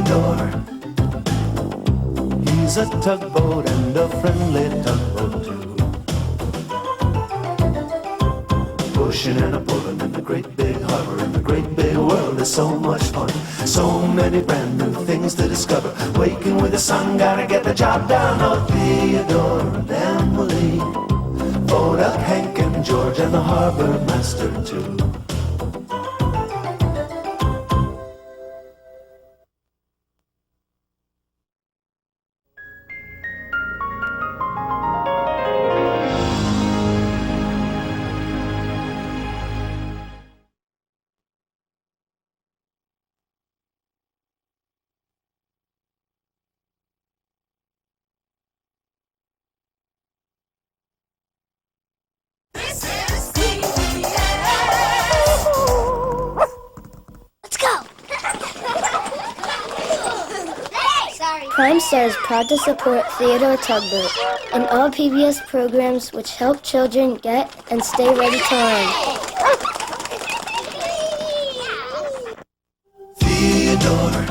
Theodore. He's a tugboat and a friendly tugboat too. Pushing and a pulling in the great big harbor, in the great big world is so much fun. So many brand new things to discover. Waking with the sun, gotta get the job done. Oh, Theodore and Emily, Bodak, Hank and George, and the harbor master too. Prime Star is proud to support Theodore Tugboat and all PBS programs which help children get and stay ready to learn. Theodore,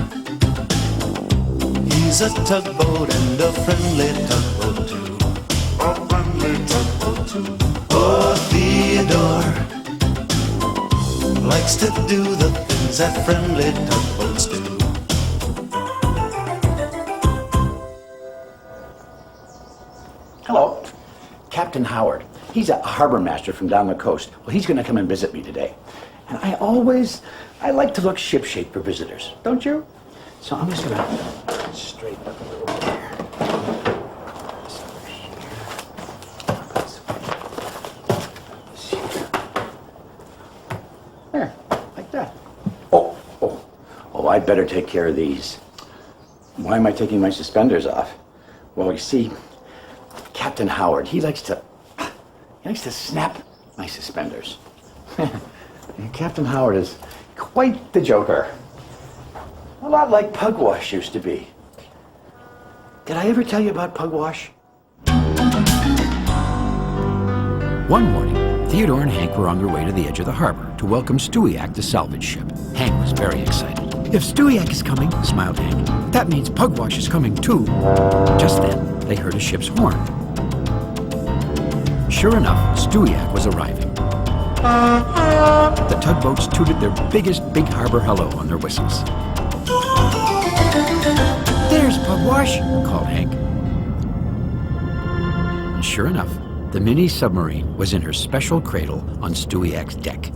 he's a tugboat and a friendly tugboat too. A friendly tugboat too. Oh, Theodore likes to do the things that friendly tugboats do. Hello, Captain Howard. He's a harbor master from down the coast. Well, he's going to come and visit me today. And I like to look shipshape for visitors, don't you? So I'm just going to straighten up a little bit here. This over here. This here. There, like that. Oh, I'd better take care of these. Why am I taking my suspenders off? Well, you see, Captain Howard, he likes to snap my suspenders. Captain Howard is quite the joker. A lot like Pugwash used to be. Did I ever tell you about Pugwash? One morning, Theodore and Hank were on their way to the edge of the harbor to welcome Stewiacke, the salvage ship. Hank was very excited. "If Stewiacke is coming," smiled Hank, "that means Pugwash is coming too." Just then, they heard a ship's horn. Sure enough, Stewiacke was arriving. The tugboats tooted their biggest big harbor hello on their whistles. "There's Pugwash," called Hank. And sure enough, the mini submarine was in her special cradle on Stewiacke's deck.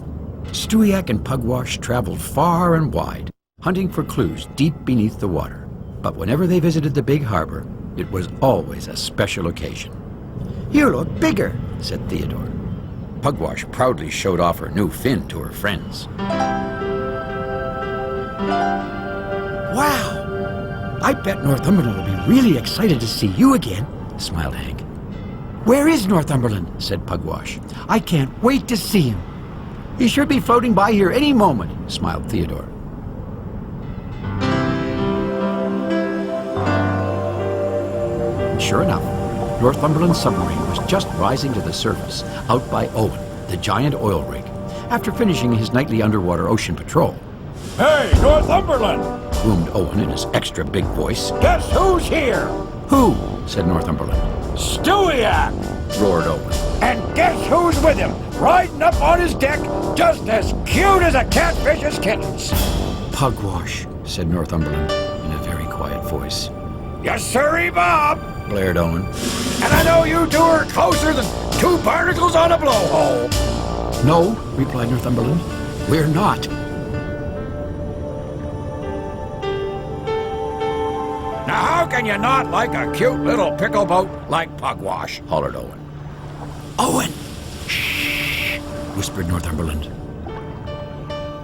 Stewiacke and Pugwash traveled far and wide, hunting for clues deep beneath the water. But whenever they visited the big harbor, it was always a special occasion. "You look bigger," said Theodore. Pugwash proudly showed off her new fin to her friends. "Wow! I bet Northumberland will be really excited to see you again," smiled Hank. "Where is Northumberland?" said Pugwash. "I can't wait to see him." "He should be floating by here any moment," smiled Theodore. And sure enough, Northumberland's submarine was just rising to the surface out by Owen, the giant oil rig, after finishing his nightly underwater ocean patrol. "Hey, Northumberland!" boomed Owen in his extra big voice. "Guess who's here?" "Who?" said Northumberland. "Stewiacke!" roared Owen. "And guess who's with him, riding up on his deck, just as cute as a catfish's kittens?" "Pugwash," said Northumberland in a very quiet voice. "Yes, sirree, Bob!" blared Owen. "And I know you two are closer than two barnacles on a blowhole." "No," replied Northumberland, "we're not." "Now how can you not like a cute little pickle boat like Pugwash?" hollered Owen. "Owen!" "Shh!" whispered Northumberland.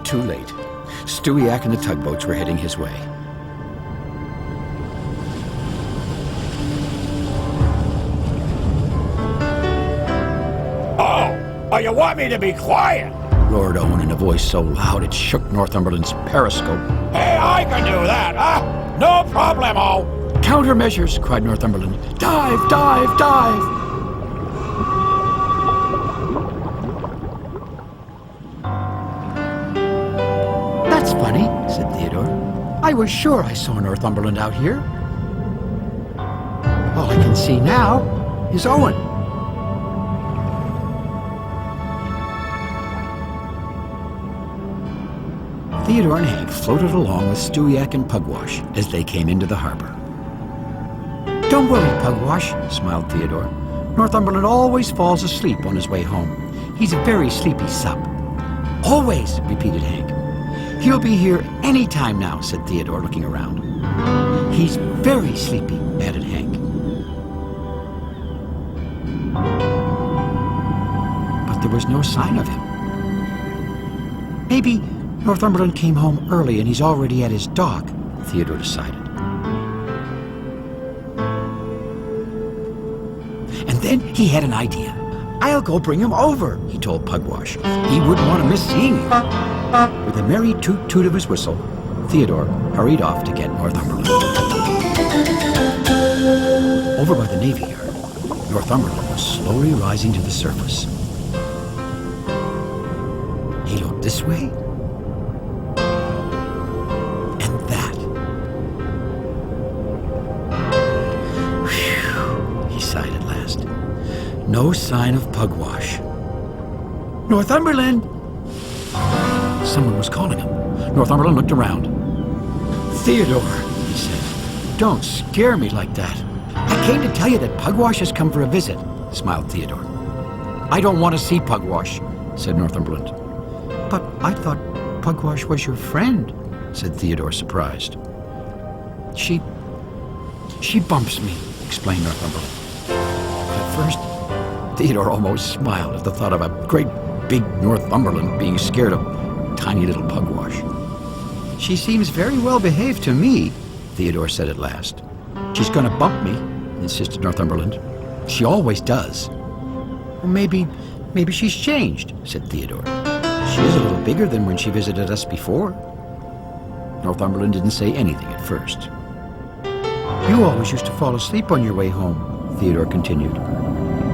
Too late. Stewiacke and the tugboats were heading his way. Oh, you want me to be quiet?" roared Owen in a voice so loud it shook Northumberland's periscope. "Hey, I can do that, huh? No problemo!" "Countermeasures!" cried Northumberland. "Dive, dive, dive!" "That's funny," said Theodore. I was sure I saw Northumberland out here. All I can see now is Owen. Theodore and Hank floated along with Stewiacke and Pugwash as they came into the harbor. "Don't worry, Pugwash," smiled Theodore. "Northumberland always falls asleep on his way home. He's a very sleepy sup." "Always," repeated Hank. "He'll be here any time now," said Theodore, looking around. "He's very sleepy," added Hank. But there was no sign of him. "Maybe Northumberland came home early and he's already at his dock," Theodore decided. And then he had an idea. "I'll go bring him over," he told Pugwash. "He wouldn't want to miss seeing you." With a merry toot-toot of his whistle, Theodore hurried off to get Northumberland. Over by the Navy Yard, Northumberland was slowly rising to the surface. He looked this way and that. Whew, he sighed at last. No sign of Pugwash. "Northumberland!" Someone was calling him. Northumberland looked around. "Theodore," he said, "don't scare me like that." "I came to tell you that Pugwash has come for a visit," smiled Theodore. "I don't want to see Pugwash," said Northumberland. "But I thought Pugwash was your friend," said Theodore, surprised. She bumps me," explained Northumberland. At first, Theodore almost smiled at the thought of a great big Northumberland being scared of tiny little Pugwash. "She seems very well behaved to me," Theodore said at last. "She's going to bump me," insisted Northumberland. "She always does." "Well, maybe she's changed," said Theodore. "She is a little bigger than when she visited us before." Northumberland didn't say anything at first. "You always used to fall asleep on your way home," Theodore continued.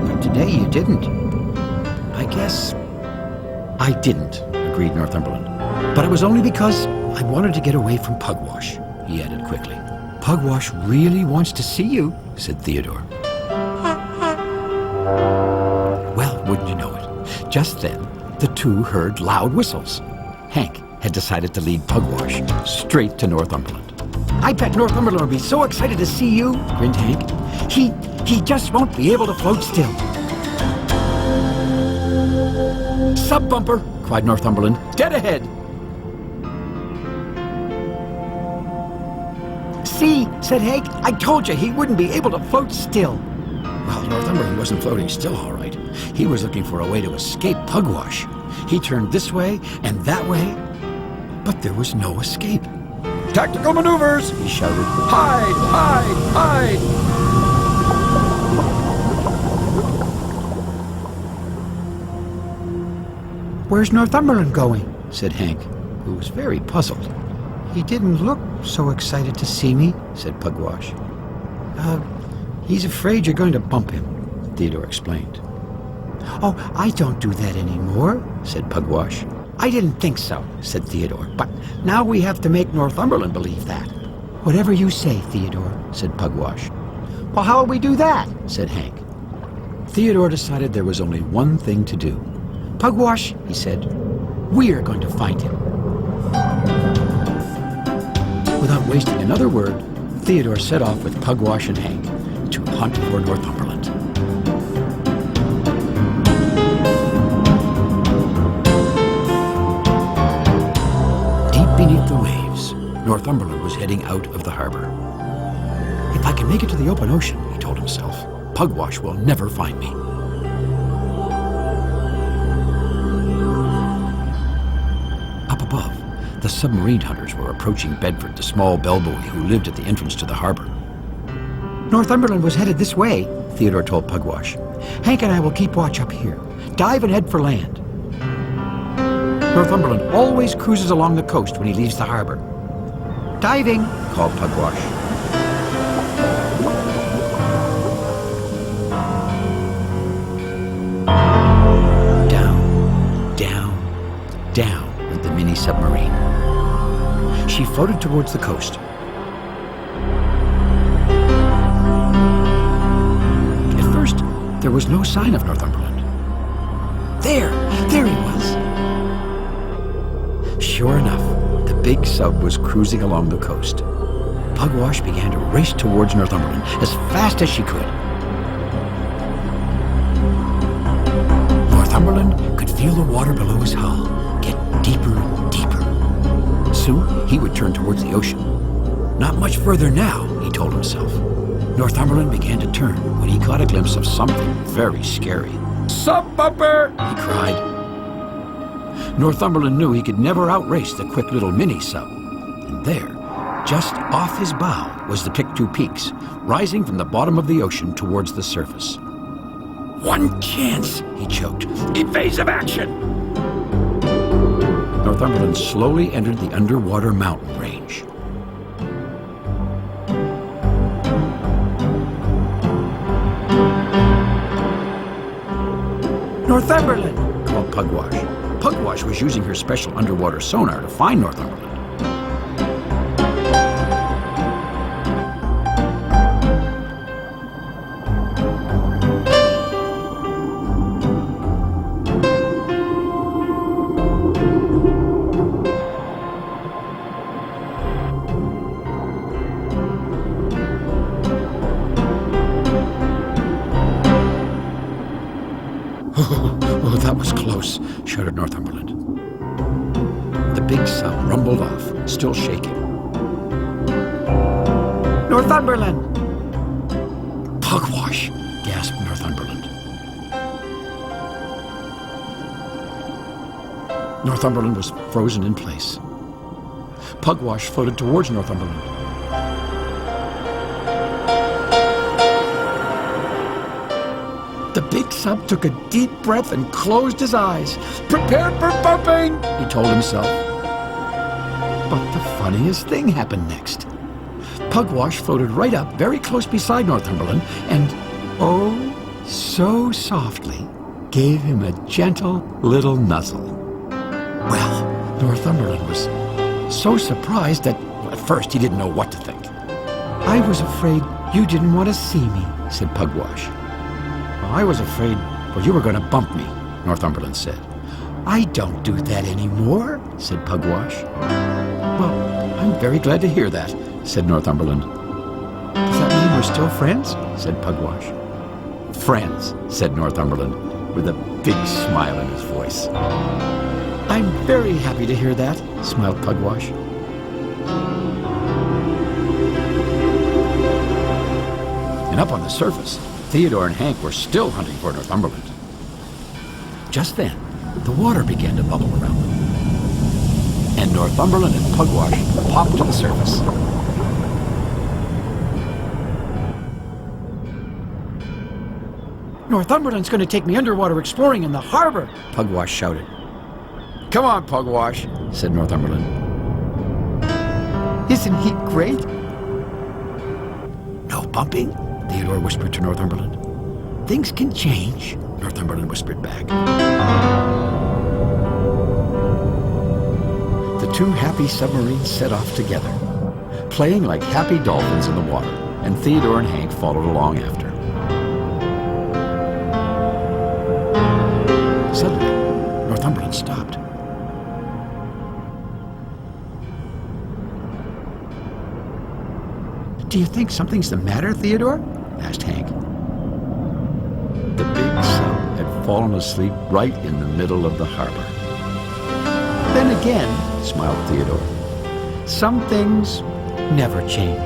"But today you didn't." "I guess I didn't," agreed Northumberland. "But it was only because I wanted to get away from Pugwash," he added quickly. "Pugwash really wants to see you," said Theodore. Well, wouldn't you know it, just then the two heard loud whistles. Hank had decided to lead Pugwash straight to Northumberland. "I bet Northumberland will be so excited to see you," grinned Hank. He just won't be able to float still." "Sub bumper!" cried Northumberland. "Dead ahead!" "See," said Hank, "I told you he wouldn't be able to float still." Well, Northumberland wasn't floating still all right. He was looking for a way to escape Pugwash. He turned this way and that way, but there was no escape. Tactical maneuvers! He shouted. Hide! Hide! Hide! "Where's Northumberland going?" said Hank, who was very puzzled. "He didn't look so excited to see me," said Pugwash. He's afraid you're going to bump him," Theodore explained. "Oh, I don't do that anymore," said Pugwash. "I didn't think so," said Theodore, "but now we have to make Northumberland believe that." "Whatever you say, Theodore," said Pugwash. "Well, how'll we do that?" said Hank. Theodore decided there was only one thing to do. "Pugwash," he said, "we're going to find him." Without wasting another word, Theodore set off with Pugwash and Hank to hunt for Northumberland. Deep beneath the waves, Northumberland was heading out of the harbor. "If I can make it to the open ocean," he told himself, "Pugwash will never find me." Up above, the submarine hunters were approaching Bedford, the small bellboy who lived at the entrance to the harbor. "Northumberland was headed this way," Theodore told Pugwash. "Hank and I will keep watch up here. Dive and head for land." Northumberland always cruises along the coast when he leaves the harbor. "Diving," called Pugwash. Down, down, down went the mini submarine. She floated towards the coast. At first, there was no sign of Northumberland. There he was. Sure enough, the big sub was cruising along the coast. Pugwash began to race towards Northumberland as fast as she could. Northumberland could feel the water below his hull get deeper and deeper. Soon, he would turn towards the ocean. Not much further now, he told himself. Northumberland began to turn when he caught a glimpse of something very scary. Sub bumper! He cried. Northumberland knew he could never outrace the quick little mini sub. And there, just off his bow, was the Pictou Peaks, rising from the bottom of the ocean towards the surface. One chance, He choked. evasive action! Northumberland slowly entered the underwater mountain range. Northumberland! Called Pugwash. Pugwash was using her special underwater sonar to find Northumberland. Oh, that was close, shuddered Northumberland. The big sub rumbled off, still shaking. Northumberland! Pugwash, gasped Northumberland. Northumberland was frozen in place. Pugwash floated towards Northumberland. The big sub took a deep breath and closed his eyes. Prepared for bumping! He told himself. But the funniest thing happened next. Pugwash floated right up, very close beside Northumberland, and, oh, so softly, gave him a gentle little nuzzle. Well, Northumberland was so surprised that, at first, he didn't know what to think. I was afraid you didn't want to see me, said Pugwash. I was afraid, you were going to bump me, Northumberland said. I don't do that anymore, said Pugwash. Well, I'm very glad to hear that, said Northumberland. Does that mean we're still friends? said Pugwash. Friends, said Northumberland, with a big smile in his voice. I'm very happy to hear that, smiled Pugwash. And up on the surface, Theodore and Hank were still hunting for Northumberland. Just then, the water began to bubble around them. And Northumberland and Pugwash popped to the surface. Northumberland's going to take me underwater exploring in the harbor, Pugwash shouted. Come on, Pugwash, said Northumberland. Isn't he great? No bumping? Theodore whispered to Northumberland. Things can change, Northumberland whispered back. The two happy submarines set off together, playing like happy dolphins in the water, and Theodore and Hank followed along after. Suddenly, Northumberland stopped. Do you think something's the matter, Theodore? asked Hank. The big sub had fallen asleep right in the middle of the harbor. Then again, smiled Theodore, some things never change.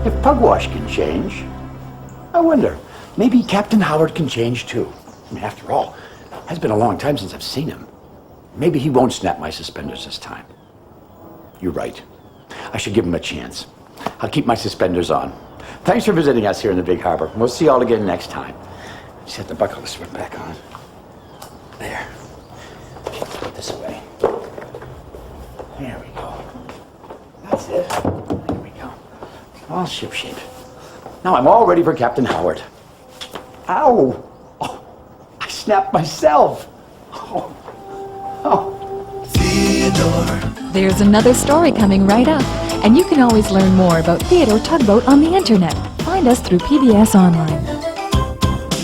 If Pugwash can change, I wonder, maybe Captain Howard can change too. I mean, after all, it has been a long time since I've seen him. Maybe he won't snap my suspenders this time. You're right. I should give him a chance. I'll keep my suspenders on. Thanks for visiting us here in the Big Harbor. We'll see you all again next time. Just have to buckle the swim back on. There. Put this away. There we go. That's it. There we go. All shipshape. Now I'm all ready for Captain Howard. Ow! Oh, I snapped myself. Oh, Theodore. There's another story coming right up, and you can always learn more about Theodore Tugboat on the internet. Find us through PBS Online.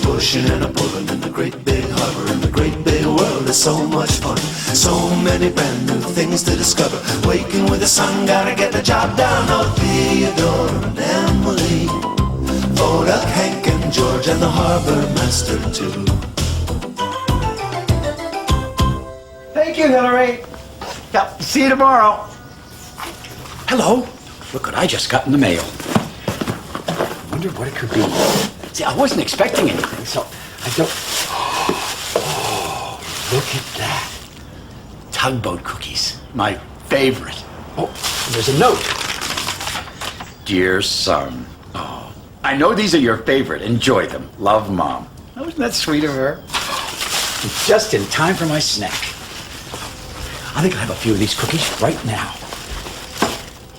Pushing and a pulling in the great big harbor, in the great big world is so much fun. So many brand new things to discover. Waking with the sun, gotta get the job done. Oh, Theodore and Emily, Vodak, Hank and George, and the harbor master too. Thank you, Hillary. Yeah, see you tomorrow. Hello. Look what I just got in the mail. I wonder what it could be. See, I wasn't expecting anything, so I don't... Oh, look at that. Tugboat cookies. My favorite. Oh, there's a note. Dear son. Oh, I know these are your favorite. Enjoy them. Love, Mom. Oh, isn't that sweet of her? Just in time for my snack. I think I'll have a few of these cookies right now.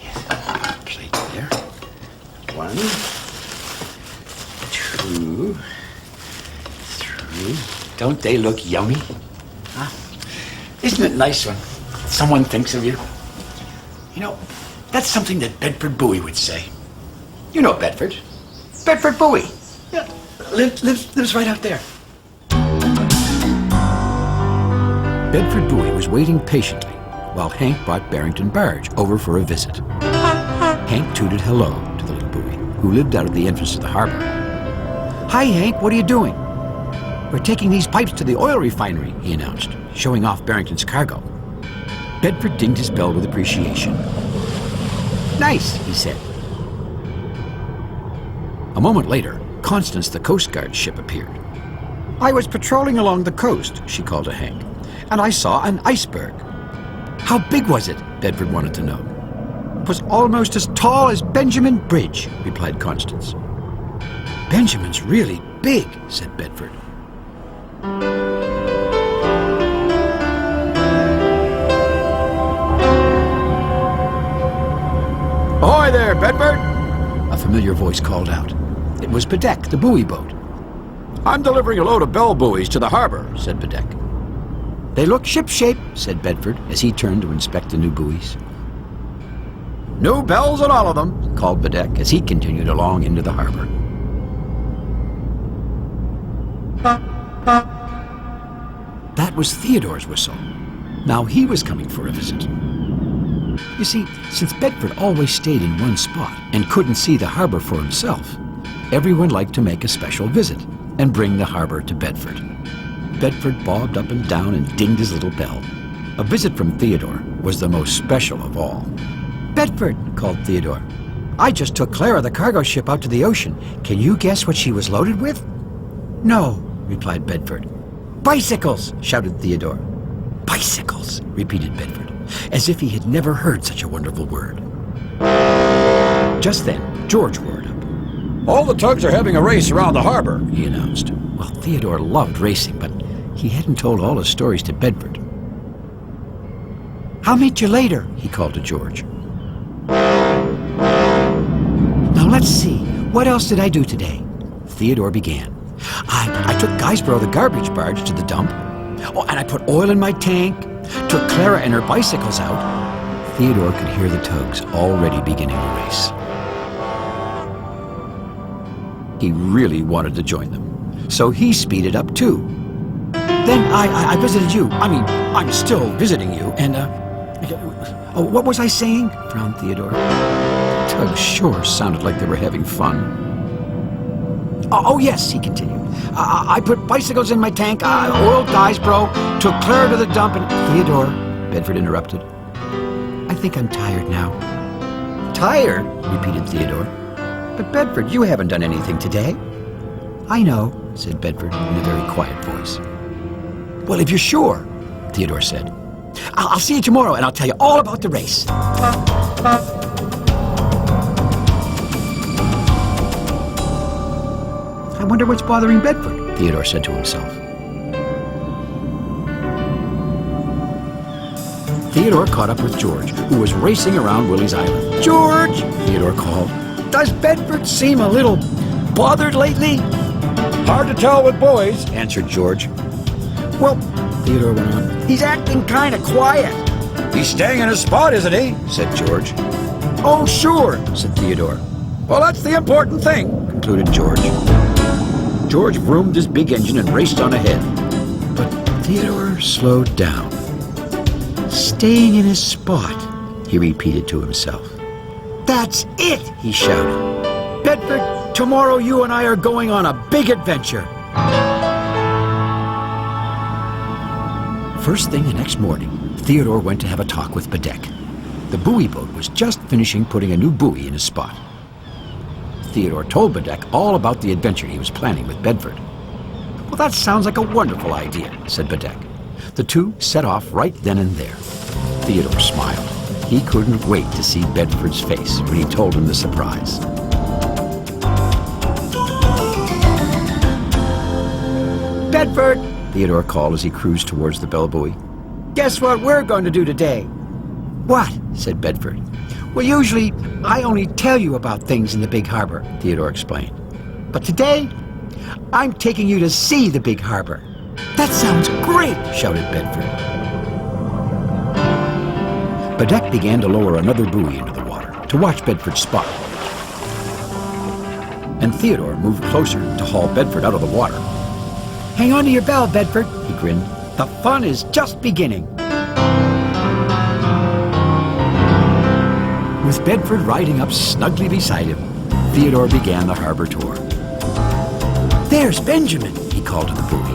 Yes, plate there. 1, 2, 3. Don't they look yummy? Huh? Isn't it nice when someone thinks of you? You know, that's something that Bedford Bowie would say. You know Bedford. Bedford Bowie. Yeah, lives right out there. Bedford Bowie was waiting patiently while Hank brought Barrington Barge over for a visit. Hank tooted hello to the little Bowie, who lived out at the entrance to the harbor. "Hi, Hank, what are you doing?" "We're taking these pipes to the oil refinery," he announced, showing off Barrington's cargo. Bedford dinged his bell with appreciation. "Nice," he said. A moment later, Constance, the Coast Guard ship, appeared. "I was patrolling along the coast," she called to Hank, "and I saw an iceberg." "How big was it?" Bedford wanted to know. "It was almost as tall as Benjamin Bridge," replied Constance. "Benjamin's really big," said Bedford. "Ahoy there, Bedford!" a familiar voice called out. It was Bedeck, the buoy boat. "I'm delivering a load of bell buoys to the harbor," said Bedeck. "They look shipshape," said Bedford as he turned to inspect the new buoys. "New bells on all of them," called Bedeck as he continued along into the harbor. That was Theodore's whistle. Now he was coming for a visit. You see, since Bedford always stayed in one spot and couldn't see the harbor for himself, everyone liked to make a special visit and bring the harbor to Bedford. Bedford bobbed up and down and dinged his little bell. A visit from Theodore was the most special of all. "Bedford," called Theodore, "I just took Clara, the cargo ship, out to the ocean. Can you guess what she was loaded with?" "No," replied Bedford. "Bicycles!" shouted Theodore. "Bicycles!" repeated Bedford, as if he had never heard such a wonderful word. Just then, George roared up. All the tugs are having a race around the harbor, He announced. Well, Theodore loved racing, but he hadn't told all his stories to Bedford. "I'll meet you later," he called to George. "Now let's see, what else did I do today?" Theodore began. I took Guysborough, the garbage barge, to the dump. Oh, and I put oil in my tank, took Clara and her bicycles out. Theodore could hear the tugs already beginning to race. He really wanted to join them, so he speeded up too. "Then I visited you. I'm still visiting you, and, what was I saying?" frowned Theodore. Tugs sure sounded like they were having fun. Oh, yes," he continued. I put bicycles in my tank, oiled Guysborough, took Clara to the dump, and..." "Theodore," Bedford interrupted. "I think I'm tired now." "Tired?" repeated Theodore. "But Bedford, you haven't done anything today." "I know," said Bedford in a very quiet voice. "Well, if you're sure," Theodore said, I'll see you tomorrow and I'll tell you all about the race." "I wonder what's bothering Bedford," Theodore said to himself. Theodore caught up with George, who was racing around Willie's Island. "George," Theodore called, "does Bedford seem a little bothered lately?" Hard to tell with boys, answered George. "Well, Theodore went on. He's acting kind of quiet. He's staying in his spot, isn't he? Said George. Oh, sure. Said Theodore. Well, that's the important thing. Concluded George. George vroomed his big engine and raced on ahead. But Theodore slowed down. Staying in his spot, he repeated to himself. That's it, he shouted. Bedford, tomorrow you and I are going on a big adventure. First thing the next morning, Theodore went to have a talk with Bedeck. The buoy boat was just finishing putting a new buoy in his spot. Theodore told Bedeck all about the adventure he was planning with Bedford. Well, that sounds like a wonderful idea, said Bedeck. The two set off right then and there. Theodore smiled. He couldn't wait to see Bedford's face when he told him the surprise. Bedford, Theodore called as he cruised towards the bell buoy. Guess what we're going to do today? What? Said Bedford. Well, usually I only tell you about things in the big harbor, Theodore explained. But today, I'm taking you to see the big harbor. That sounds great, shouted Bedford. Bedeck began to lower another buoy into the water to watch Bedford's spot. And Theodore moved closer to haul Bedford out of the water. Hang on to your bell, Bedford, he grinned. The fun is just beginning. With Bedford riding up snugly beside him, Theodore began the harbor tour. There's Benjamin, he called to the buoy.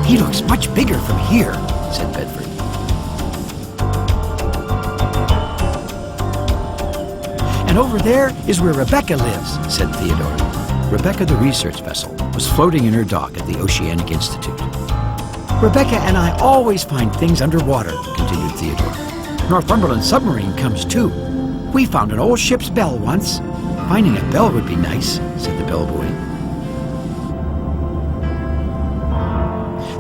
He looks much bigger from here, said Bedford. And over there is where Rebecca lives, said Theodore. Rebecca, the research vessel, was floating in her dock at the Oceanic Institute. Rebecca and I always find things underwater, continued Theodore. Northumberland submarine comes too. We found an old ship's bell once. Finding a bell would be nice, said the bellboy.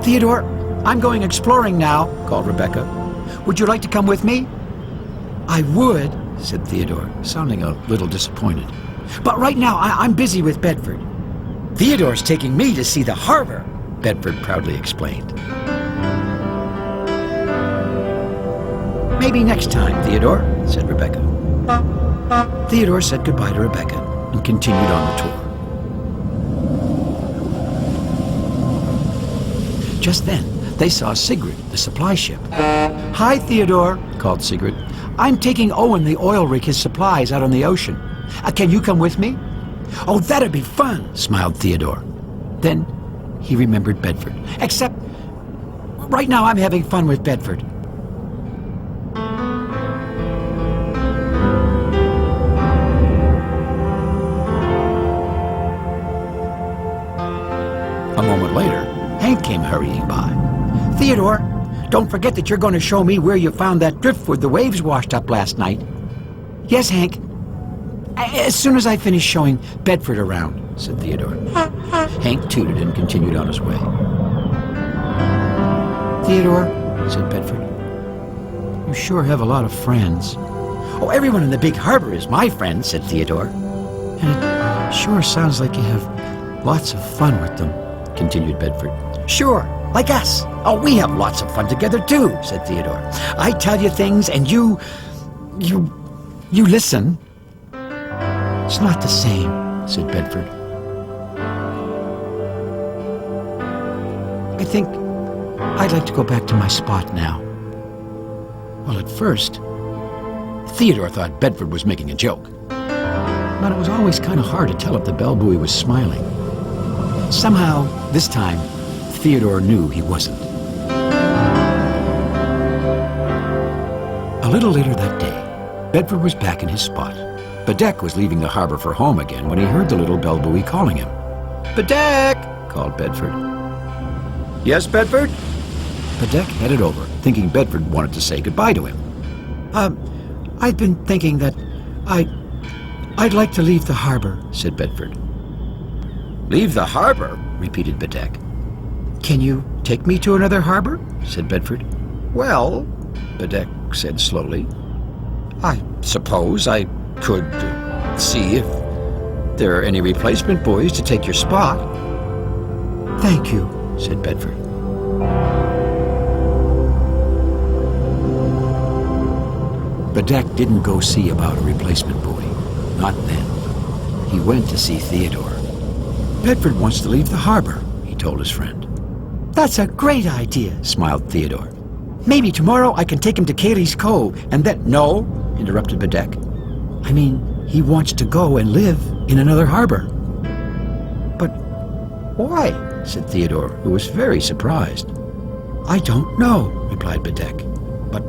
Theodore, I'm going exploring now, called Rebecca. Would you like to come with me? I would, said Theodore, sounding a little disappointed. But right now, I'm busy with Bedford. Theodore's taking me to see the harbor, Bedford proudly explained. Maybe next time, Theodore, said Rebecca. Theodore said goodbye to Rebecca and continued on the tour. Just then, they saw Sigrid, the supply ship. Hi, Theodore, called Sigrid. I'm taking Owen, the oil rig, his supplies out on the ocean. Can you come with me? Oh, that'd be fun, smiled Theodore. Then he remembered Bedford. Except, right now I'm having fun with Bedford. A moment later, Hank came hurrying by. Theodore, don't forget that you're going to show me where you found that driftwood the waves washed up last night. Yes, Hank. As soon as I finish showing Bedford around, said Theodore. Hank tooted and continued on his way. Theodore, said Bedford, you sure have a lot of friends. Oh, everyone in the big harbor is my friend, said Theodore. And it sure sounds like you have lots of fun with them, continued Bedford. Sure, like us. Oh, we have lots of fun together too, said Theodore. I tell you things and you listen. It's not the same, said Bedford. I think I'd like to go back to my spot now. Well, at first, Theodore thought Bedford was making a joke. But it was always kind of hard to tell if the bell buoy was smiling. Somehow, this time, Theodore knew he wasn't. A little later that day, Bedford was back in his spot. Bedeck was leaving the harbor for home again when he heard the little bell buoy calling him. Bedeck, called Bedford. Yes, Bedford? Bedeck headed over, thinking Bedford wanted to say goodbye to him. I've been thinking that I'd like to leave the harbor, said Bedford. Leave the harbor? Repeated Bedeck. Can you take me to another harbor? Said Bedford. Well, Bedeck said slowly, I suppose I could see if there are any replacement buoys to take your spot. Thank you, said Bedford. Bedeck didn't go see about a replacement buoy. Not then. He went to see Theodore. Bedford wants to leave the harbor, he told his friend. That's a great idea, smiled Theodore. Maybe tomorrow I can take him to Cayley's Cove, and then... No, interrupted Bedeck. I mean, he wants to go and live in another harbor. But why? Said Theodore, who was very surprised. I don't know, replied Bedeck, but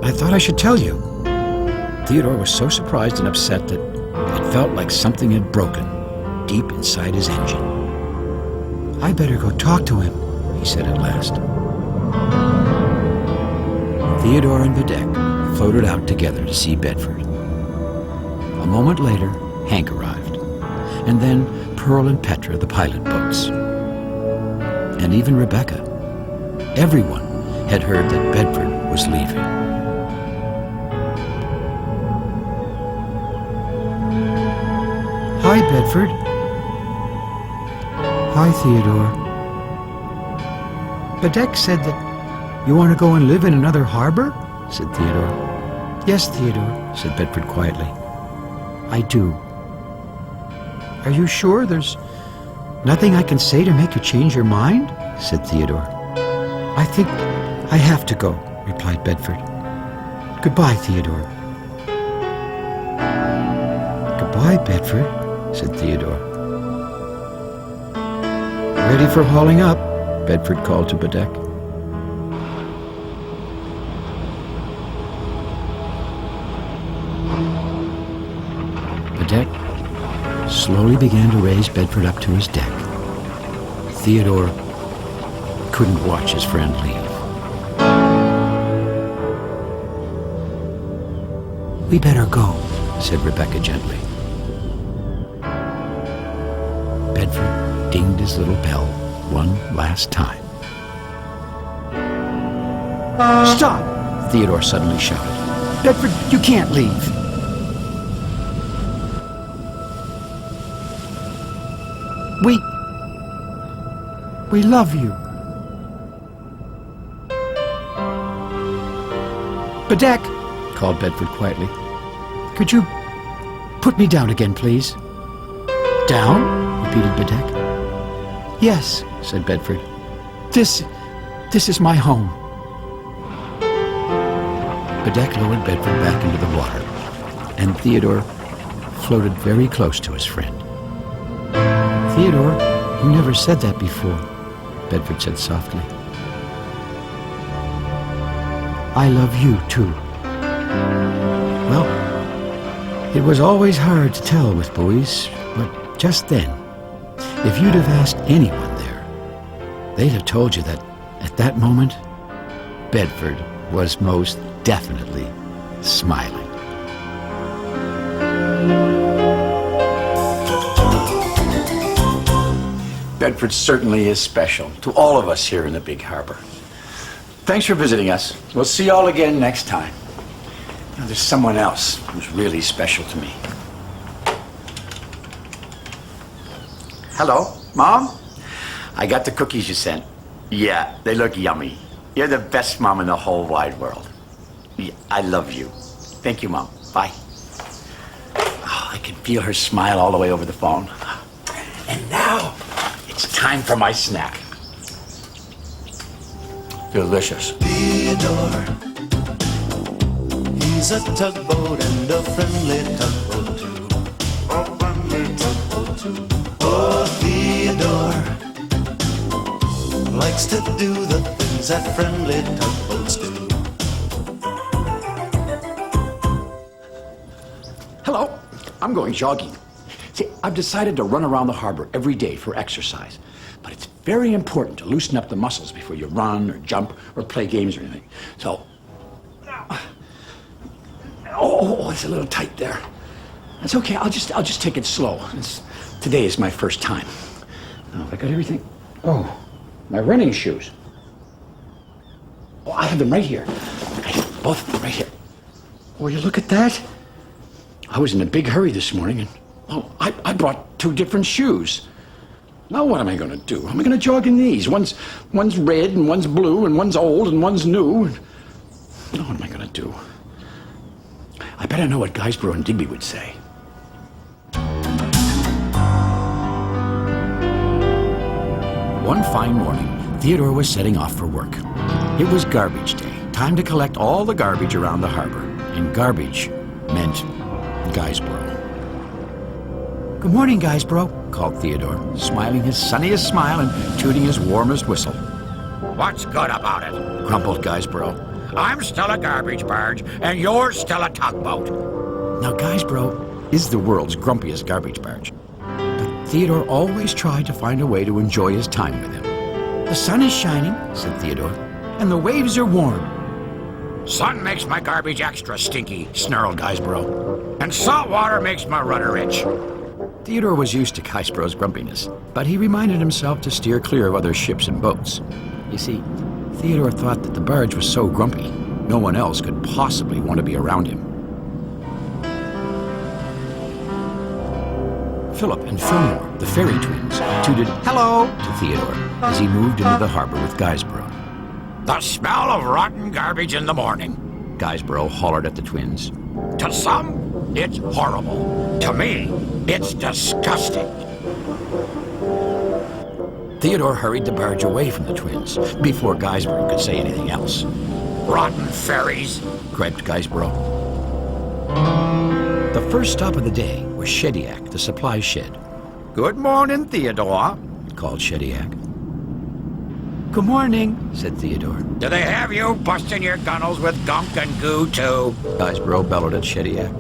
I thought I should tell you. Theodore was so surprised and upset that it felt like something had broken deep inside his engine. I better go talk to him, he said at last. Theodore and Bedeck floated out together to see Bedford. A moment later, Hank arrived, and then Pearl and Petra, the pilot boats. And even Rebecca. Everyone had heard that Bedford was leaving. Hi, Bedford. Hi, Theodore. Bedeck said that you want to go and live in another harbor? Said Theodore. Yes, Theodore, said Bedford quietly. I do. Are you sure there's nothing I can say to make you change your mind? Said Theodore. I think I have to go, replied Bedford. Goodbye, Theodore. Goodbye, Bedford, said Theodore. Ready for hauling up, Bedford called to Bedeck. Bedeck slowly began to raise Bedford up to his deck. Theodore couldn't watch his friend leave. We better go, said Rebecca gently. Bedford dinged his little bell one last time. Stop! Theodore suddenly shouted. Bedford, you can't leave. We love you. Bedeck, called Bedford quietly. Could you put me down again, please? Down? Repeated Bedeck. Yes, said Bedford. This is my home. Bedeck lowered Bedford back into the water, and Theodore floated very close to his friend. Theodore, you never said that before, Bedford said softly. I love you, too. Well, it was always hard to tell with buoys, but just then, if you'd have asked anyone there, they'd have told you that, at that moment, Bedford was most definitely smiling. Bedford certainly is special to all of us here in the Big Harbor. Thanks for visiting us. We'll see you all again next time. Now, there's someone else who's really special to me. Hello, Mom? I got the cookies you sent. Yeah, they look yummy. You're the best mom in the whole wide world. Yeah, I love you. Thank you, Mom. Bye. Oh, I can feel her smile all the way over the phone. And now, it's time for my snack. Delicious. Theodore, he's a tugboat and a friendly tugboat too. A friendly tugboat too. Oh, Theodore likes to do the things that friendly tugboats do. Hello, I'm going jogging. See, I've decided to run around the harbor every day for exercise. But it's very important to loosen up the muscles before you run or jump or play games or anything. So, it's a little tight there. That's okay, I'll just take it slow. Today is my first time. Oh, I got everything. Oh, my running shoes. Oh, I have them right here. I have both of them right here. Oh, you look at that. I was in a big hurry this morning and I brought two different shoes. Now what am I going to do? How am I going to jog in these? One's red, and one's blue, and one's old, and one's new. Now what am I going to do? I better know what Guysborough and Digby would say. One fine morning, Theodore was setting off for work. It was garbage day, time to collect all the garbage around the harbor. And garbage meant Guysborough. "Good morning, Guysborough," called Theodore, smiling his sunniest smile and tooting his warmest whistle. What's good about it? Grumbled Guysborough. I'm still a garbage barge, and you're still a tugboat. Now, Guysborough is the world's grumpiest garbage barge. But Theodore always tried to find a way to enjoy his time with him. "The sun is shining," said Theodore, "and the waves are warm." Sun makes my garbage extra stinky, Snarled Guysborough. and salt water makes my rudder itch. Theodore was used to Guysborough's grumpiness, but he reminded himself to steer clear of other ships and boats. You see, Theodore thought that the barge was so grumpy, no one else could possibly want to be around him. Philip and Fillmore, the ferry twins, tooted "hello" to Theodore as he moved into the harbor with Guysborough. The smell of rotten garbage in the morning. Guysborough hollered at the twins. To some, it's horrible. To me, it's disgusting. Theodore hurried the barge away from the twins before Guysborough could say anything else. Rotten ferries. Griped Guysborough. The first stop of the day was Shediac, the supply shed. Good morning, Theodore. Called Shediac. "Good morning," said Theodore. Do they have you busting your gunnels with gunk and goo, too? Guysborough bellowed at Shediac.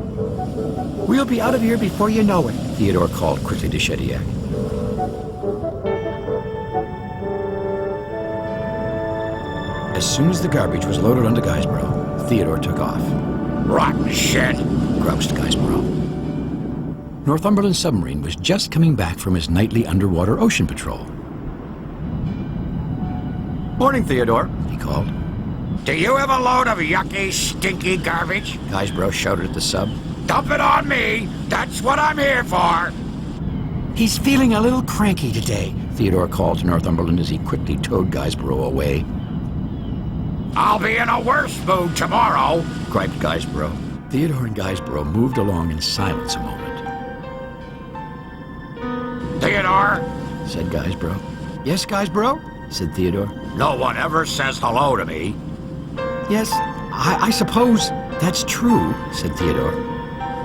"We'll be out of here before you know it," Theodore called quickly to Shediac. As soon as the garbage was loaded onto Guysborough, Theodore took off. Rotten shit, Groused Guysborough. Northumberland submarine was just coming back from his nightly underwater ocean patrol. "Morning, Theodore," He called. Do you have a load of yucky, stinky garbage? Guysborough shouted at the sub. Dump it on me. That's what I'm here for. "He's feeling a little cranky today," Theodore called to Northumberland as he quickly towed Guysborough away. I'll be in a worse mood tomorrow. Griped Guysborough. Theodore and Guysborough moved along in silence a moment. Theodore, Said Guysborough. Yes, Guysborough? Said Theodore. no one ever says hello to me. Yes, I suppose that's true, said Theodore.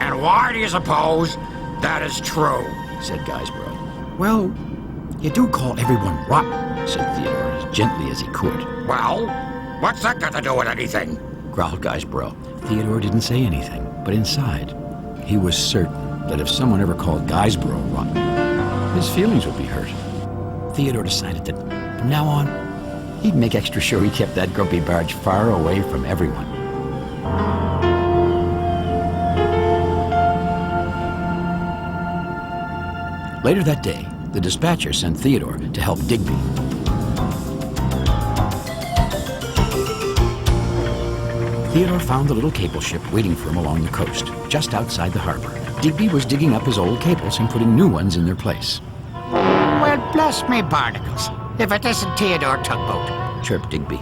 And why do you suppose that is true? Said Guysborough. Well, you do call everyone rotten, said Theodore as gently as he could. Well, what's that got to do with anything? Growled Guysborough. Theodore didn't say anything, but inside, he was certain that if someone ever called Guysborough rotten, his feelings would be hurt. Theodore decided that from now on, he'd make extra sure he kept that grumpy barge far away from everyone. Later that day, the dispatcher sent Theodore to help Digby. Theodore found the little cable ship waiting for him along the coast, just outside the harbor. Digby was digging up his old cables and putting new ones in their place. Well, bless me barnacles, if it isn't Theodore Tugboat. Chirped Digby.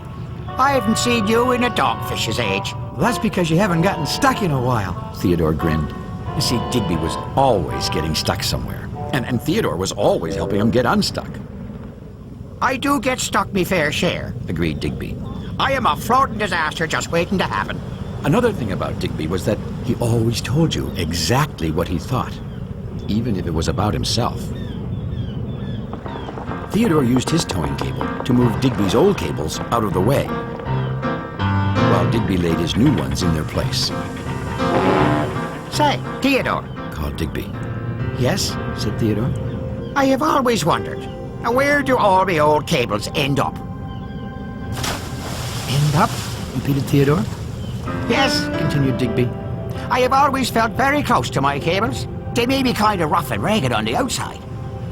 I haven't seen you in a dogfish's age. "Well, that's because you haven't gotten stuck in a while." Theodore grinned. You see, Digby was always getting stuck somewhere, and Theodore was always helping him get unstuck. I do get stuck me fair share. Agreed Digby. I am a floating disaster just waiting to happen. Another thing about Digby was that he always told you exactly what he thought, even if it was about himself. Theodore used his towing cable to move Digby's old cables out of the way, while Digby laid his new ones in their place. Say, Theodore, Called Digby. "Yes," Said Theodore. I have always wondered, where do all the old cables end up? End up? Repeated Theodore. Yes, Continued Digby. I have always felt very close to my cables. They may be kind of rough and ragged on the outside,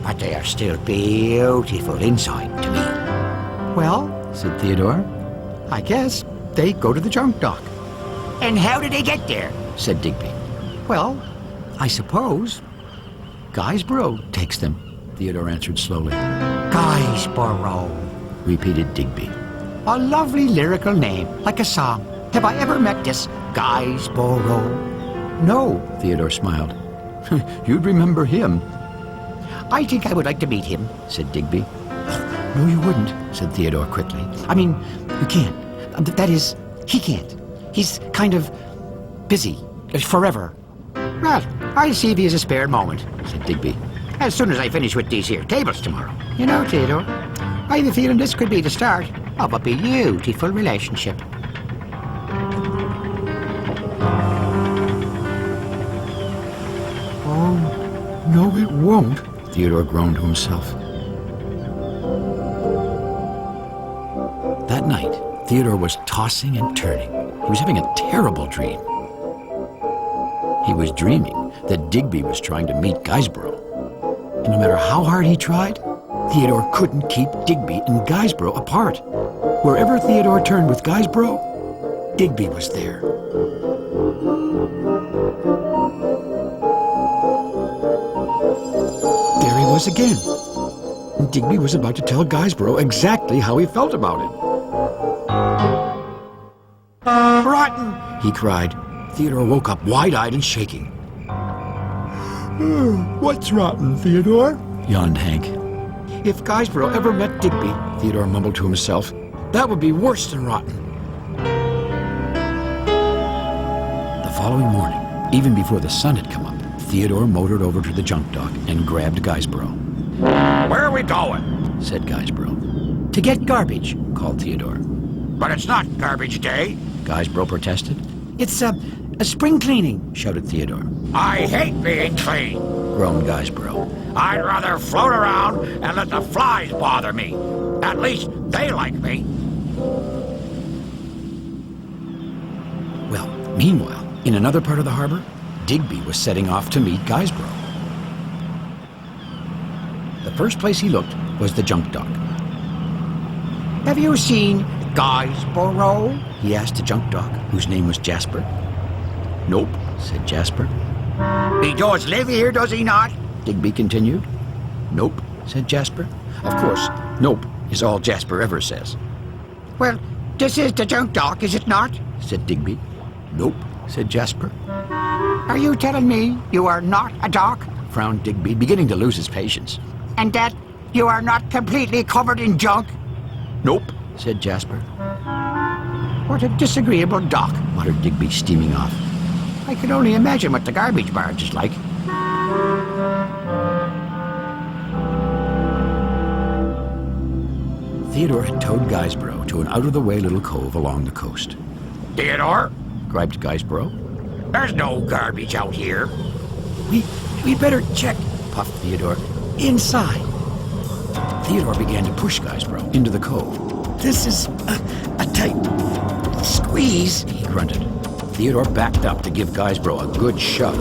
but they are still beautiful inside to me. "Well, Said Theodore. I guess they go to the junk dock." And how did they get there? Said Digby. "Well, I suppose Guysborough takes them." Theodore answered slowly. Guysborough. Repeated Digby. A lovely lyrical name, like a song. Have I ever met this Guysborough? No, Theodore smiled. You'd remember him. I think I would like to meet him, said Digby. No, you wouldn't, said Theodore quickly. I mean, you can't. That is, he can't. He's kind of busy. Forever. Well, I'll see if he has a spare moment, said Digby. as soon as I finish with these here tables tomorrow. You know, Theodore, I have a feeling this could be the start of a beautiful relationship. Oh, no, it won't, Theodore groaned to himself. That night, Theodore was tossing and turning. He was having a terrible dream. He was dreaming that Digby was trying to meet Guysborough. And no matter how hard he tried, Theodore couldn't keep Digby and Guysborough apart. Wherever Theodore turned with Guysborough, Digby was there. There he was again. And Digby was about to tell Guysborough exactly how he felt about it. Rotten! He cried. Theodore woke up wide-eyed and shaking. What's rotten, Theodore? Yawned Hank. If Guysborough ever met Digby, Theodore mumbled to himself, that would be worse than rotten. The following morning, even before the sun had come up, Theodore motored over to the junk dock and grabbed Guysborough. Where are we going? Said Guysborough. To get garbage, called Theodore. But it's not garbage day. Guysborough protested. It's a spring cleaning, shouted Theodore. I hate being clean. Groaned Guysborough. I'd rather float around and let the flies bother me. At least they like me. Well, meanwhile, in another part of the harbor, Digby was setting off to meet Guysborough. The first place he looked was the junk dock. Have you seen Guysborough? He asked the junk dock, whose name was Jasper. Nope, said Jasper. He does live here, does he not? Digby continued. Nope, said Jasper. Of course, nope is all Jasper ever says. Well, this is the junk dock, is it not? Said Digby. Nope, said Jasper. Are you telling me you are not a dock? Frowned Digby, beginning to lose his patience. And that you are not completely covered in junk? Nope, said Jasper. What a disagreeable dock, muttered Digby, steaming off. I can only imagine what the garbage barge is like. Theodore had towed Guysborough to an out-of-the-way little cove along the coast. Theodore, Griped Guysborough. there's no garbage out here. We better check, puffed Theodore. Inside. Theodore began to push Guysborough into the cove. This is a tight squeeze, he grunted. Theodore backed up to give Guysborough a good shove.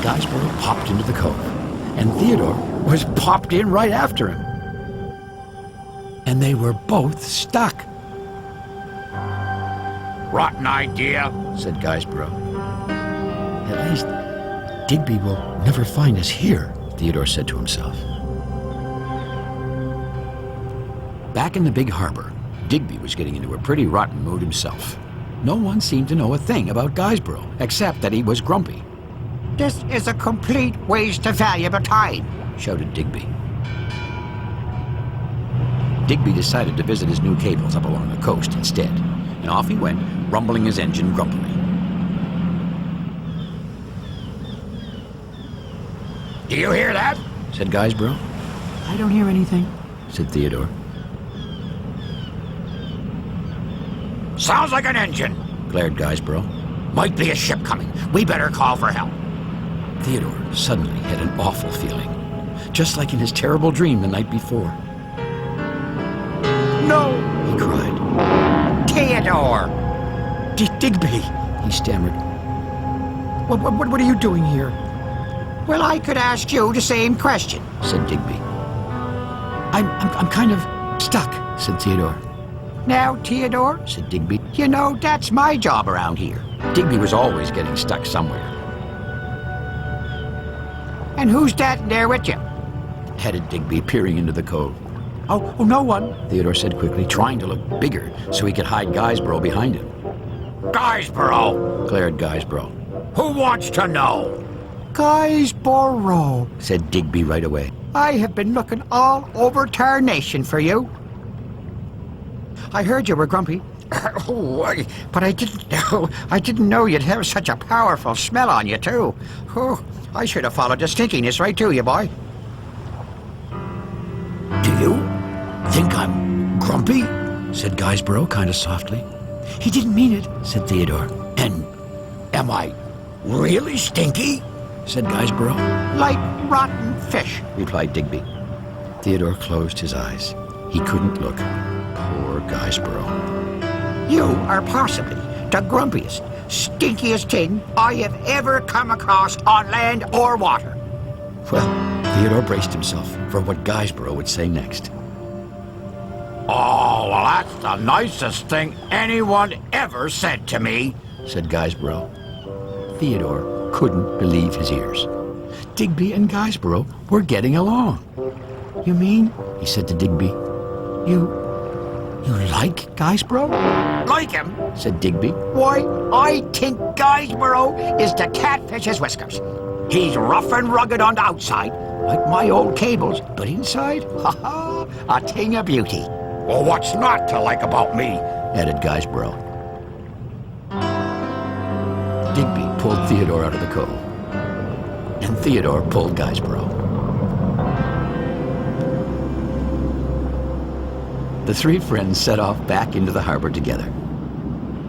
Guysborough popped into the cove, and Theodore was popped in right after him. And they were both stuck. Rotten idea, said Guysborough. At least Digby will never find us here, Theodore said to himself. Back in the big harbor, Digby was getting into a pretty rotten mood himself. No one seemed to know a thing about Guysborough, except that he was grumpy. This is a complete waste of valuable time, shouted Digby. Digby decided to visit his new cables up along the coast instead, and off he went, rumbling his engine grumpily. do you hear that? Said Guysborough. I don't hear anything, said Theodore. Sounds like an engine, glared Guysborough. Might be a ship coming. We better call for help. Theodore suddenly had an awful feeling, just like in his terrible dream the night before. No, he cried. Theodore! Digby, he stammered. What are you doing here? Well, I could ask you the same question, said Digby. I'm kind of stuck, said Theodore. Now, Theodore, said Digby. You know, that's my job around here. Digby was always getting stuck somewhere. And who's that there with you? headed Digby, peering into the cove. Oh, no one, Theodore said quickly, trying to look bigger so he could hide Guysborough behind him. Guysborough! Glared Guysborough. Who wants to know? Guysborough, Said Digby right away. I have been looking all over tarnation for you. I heard you were grumpy. But I didn't know you'd have such a powerful smell on you, too. Oh, I should have followed the stinkiness right to you, boy. Do you think I'm grumpy? Said Guysborough kind of softly. He didn't mean it, said Theodore. And am I really stinky? Said Guysborough. Like rotten fish. Replied Digby. Theodore closed his eyes. He couldn't look. Poor Guysborough. You are possibly the grumpiest, stinkiest thing I have ever come across on land or water. Well, Theodore braced himself for what Guysborough would say next. Oh, well, that's the nicest thing anyone ever said to me, said Guysborough. Theodore couldn't believe his ears. Digby and Guysborough were getting along. You mean, he said to Digby, you like Guysborough? Like him? Said Digby. Why, I think Guysborough is the catfish's whiskers. He's rough and rugged on the outside, like my old cables, but inside, a thing of beauty. Well, what's not to like about me? Added Guysborough. Digby pulled Theodore out of the cove, and Theodore pulled Guysborough. The three friends set off back into the harbor together.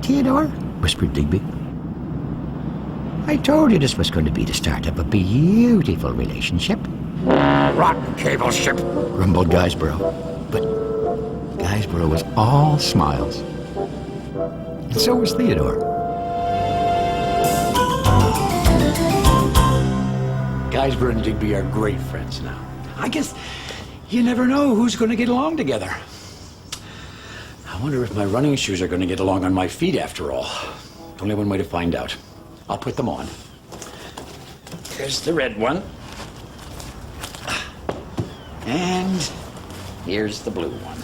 Theodore, Whispered Digby. I told you this was going to be the start of a beautiful relationship. Rotten cable ship. Rumbled Guysborough. But Guysborough was all smiles. And so was Theodore. Guysborough and Digby are great friends now. I guess you never know who's going to get along together. I wonder if my running shoes are going to get along on my feet after all. Only one way to find out. I'll put them on. Here's the red one. And here's the blue one.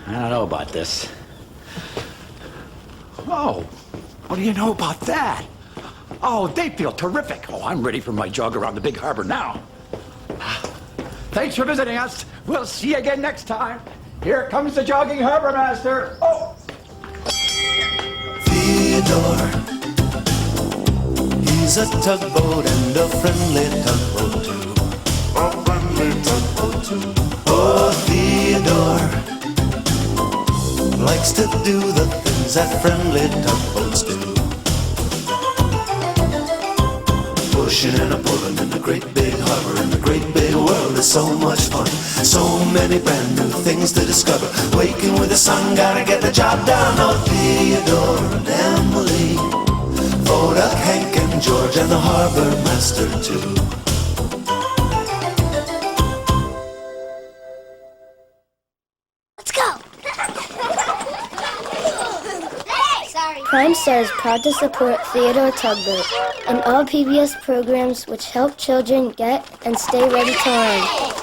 I don't know about this. Oh, what do you know about that? Oh, they feel terrific. Oh, I'm ready for my jog around the big harbor now. Thanks for visiting us. We'll see you again next time. Here comes the jogging harbor master. Oh! Theodore, he's a tugboat and a friendly tugboat too. A friendly tugboat too. Oh, Theodore likes to do the things that friendly tugboats do. Pushing and a pulling in the great big harbor, in the great big world is so much fun. So many brand new things to discover. Waking with the sun, gotta get the job done. Oh, Theodore and Emily, Vodak, Hank and George, and the harbor master too. Let's go! Prime Star is proud to support Theodore Tugboat and all PBS programs which help children get and stay ready to learn.